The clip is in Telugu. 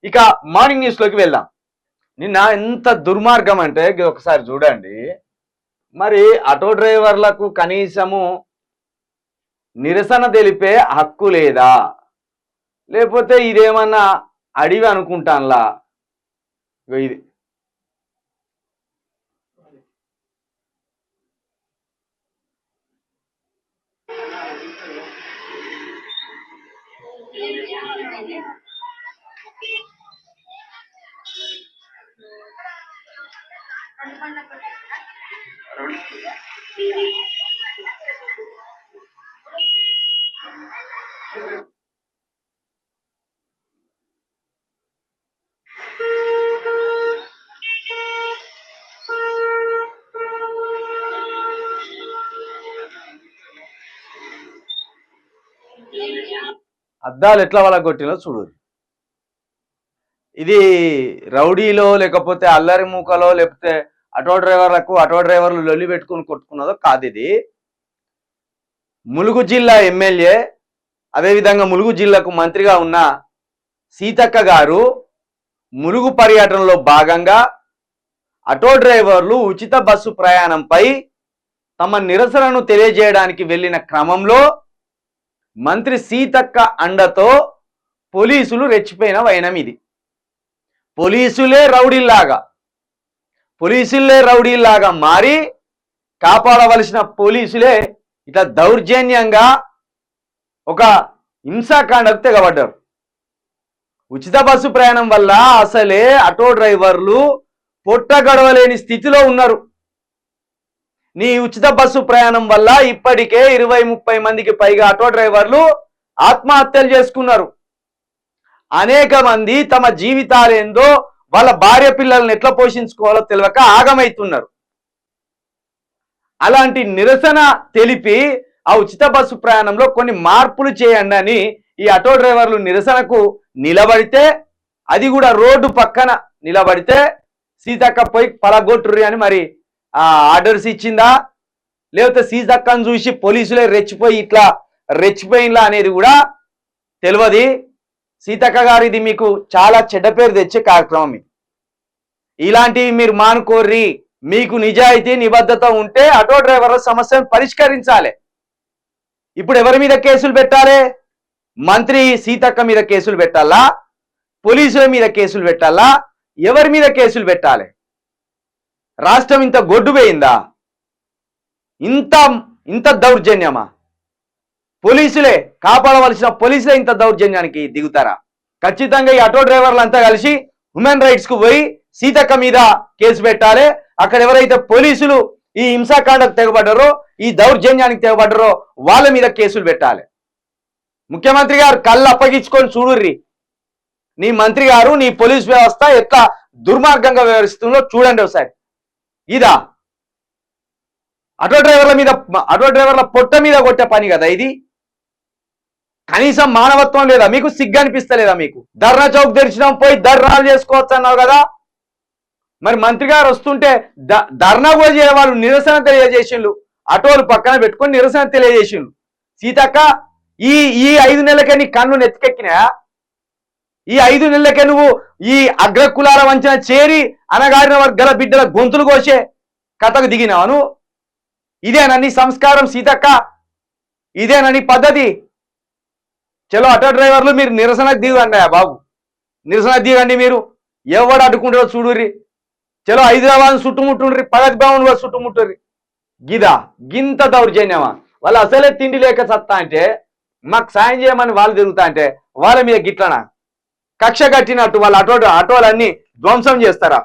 ఇక మార్నింగ్ న్యూస్ లోకి వెళ్దాం. నిన్న ఎంత దుర్మార్గం అంటే ఒకసారి చూడండి. మరి ఆటో డ్రైవర్లకు కనీసము నిరసన తెలిపే హక్కు లేదా, లేకపోతే ఇదేమన్నా అడివి అనుకుంటానులా. ఇది అద్దాలు ఎట్లా వాళ్ళ కొట్టినో చూడు. ఇది రౌడీలో లేకపోతే అల్లరి మూకలో లేకపోతే ఆటో డ్రైవర్లు లొల్లి పెట్టుకుని కొట్టుకున్నదో కాదు. ఇది ములుగు జిల్లా ఎమ్మెల్యే, అదేవిధంగా ములుగు జిల్లాకు మంత్రిగా ఉన్న సీతక్క గారు ములుగు పర్యటనలో భాగంగా ఆటో డ్రైవర్లు ఉచిత బస్సు ప్రయాణంపై తమ నిరసనను తెలియజేయడానికి వెళ్ళిన క్రమంలో మంత్రి సీతక్క అండతో పోలీసులు రెచ్చిపోయిన వైనం ఇది. పోలీసులే రౌడీల్లాగా మారి కాపాడవలసిన పోలీసులే ఇట్లా దౌర్జన్యంగా ఒక హింసాకాండకు తెగబడ్డారు. ఉచిత బస్సు ప్రయాణం వల్ల అసలే ఆటో డ్రైవర్లు పొట్ట గడవలేని స్థితిలో ఉన్నారు. నీ ఉచిత బస్సు ప్రయాణం వల్ల ఇప్పటికే 20-30 మందికి పైగా ఆటో డ్రైవర్లు ఆత్మహత్యలు చేసుకున్నారు. అనేక మంది తమ జీవితాలేందో, వాళ్ళ భార్య పిల్లల్ని ఎట్లా పోషించుకోవాలో తెలియక ఆగమైతున్నారు. అలాంటి నిరసన తెలిపి ఆ ఉచిత బస్సు ప్రయాణంలో కొన్ని మార్పులు చేయండి అని ఈ ఆటో డ్రైవర్లు నిరసనకు నిలబడితే, అది కూడా రోడ్డు పక్కన నిలబడితే సీతక్క పోయి పలగొట్టుర్రి అని మరి ఆర్డర్స్ ఇచ్చిందా, లేకపోతే సీతక్కను చూసి పోలీసులే ఇట్లా రెచ్చిపోయిందా అనేది కూడా తెలియదు. సీతక్క గారు, ఇది మీకు చాలా చెడ్డ పేరు తెచ్చే కార్యక్రమం. ఇది ఇలాంటివి మీరు మానుకోర్రి. మీకు నిజాయితీ నిబద్ధత ఉంటే ఆటో డ్రైవర్ల సమస్యను పరిష్కరించాలి. ఇప్పుడు ఎవరి మీద కేసులు పెట్టాలి? మంత్రి సీతక్క మీద కేసులు పెట్టాలా, పోలీసుల మీద కేసులు పెట్టాలా, ఎవరి మీద కేసులు పెట్టాలి? రాష్ట్రం ఇంత గొడ్డుపోయిందా? ఇంత దౌర్జన్యమా? పోలీసులే కాపాడవలసిన పోలీసులే ఇంత దౌర్జన్యానికి దిగుతారా? ఖచ్చితంగా ఈ ఆటో డ్రైవర్లు అంతా కలిసి హ్యూమన్ రైట్స్ కు పోయి సీతక్క మీద కేసు పెట్టాలి. అక్కడ ఎవరైతే పోలీసులు ఈ హింసాకాండకు తెగబడ్డారో, ఈ దౌర్జన్యానికి తెగబడ్డారో వాళ్ళ మీద కేసులు పెట్టాలి. ముఖ్యమంత్రి గారు కళ్ళు అప్పగించుకొని చూడుర్రి. నీ మంత్రి గారు, నీ పోలీస్ వ్యవస్థ ఎట్లా దుర్మార్గంగా వ్యవహరిస్తుందో చూడండి ఒకసారి. ఇదా ఆటో డ్రైవర్ల పొట్ట మీద కొట్టే పని కదా ఇది? కనీసం మానవత్వం లేదా మీకు? సిగ్గు అనిపిస్తలేదా మీకు? ధర్నా చౌక్ తెరిచినాం, పోయి ధర్నాలు చేసుకోవచ్చు అన్నావు కదా. మరి మంత్రి గారు వస్తుంటే ధర్నా కూడా చేయవాళ్ళు నిరసన తెలియజేసిండ్రు. ఆటోలు పక్కన పెట్టుకొని నిరసన తెలియజేసిండ్రు. సీతక్క, ఈ 5 నెలలకే నీ కన్ను నెత్తికెక్కినా? ఈ 5 నెలలకే నువ్వు ఈ అగ్రకులాల వంచన చేరి అనగారిన వర్గాల బిడ్డల గొంతులు కోసే కథకు దిగినావు నువ్వు? ఇదేనా నీ సంస్కారం సీతక్క? ఇదేనా నీ పద్ధతి? చలో ఆటో డ్రైవర్లు, మీరు నిరసనకు దిగండి బాబు, నిరసన దిగండి. మీరు ఎవడు అడ్డుకుంటారో చూడుర్రి. చలో హైదరాబాద్ చుట్టుముట్టుండ్రి, ప్రగతి భవన్ కూడా చుట్టుముట్టుర్రి. గింత దౌర్జన్యమా? వాళ్ళు అసలే తిండి లేక సత్తా అంటే మాకు సాయం చేయమని వాళ్ళు తిరుగుతా అంటే వాళ్ళ మీద గిట్లనా? కక్ష కట్టినట్టు వాళ్ళ ఆటోలన్నీ ధ్వంసం చేస్తారా?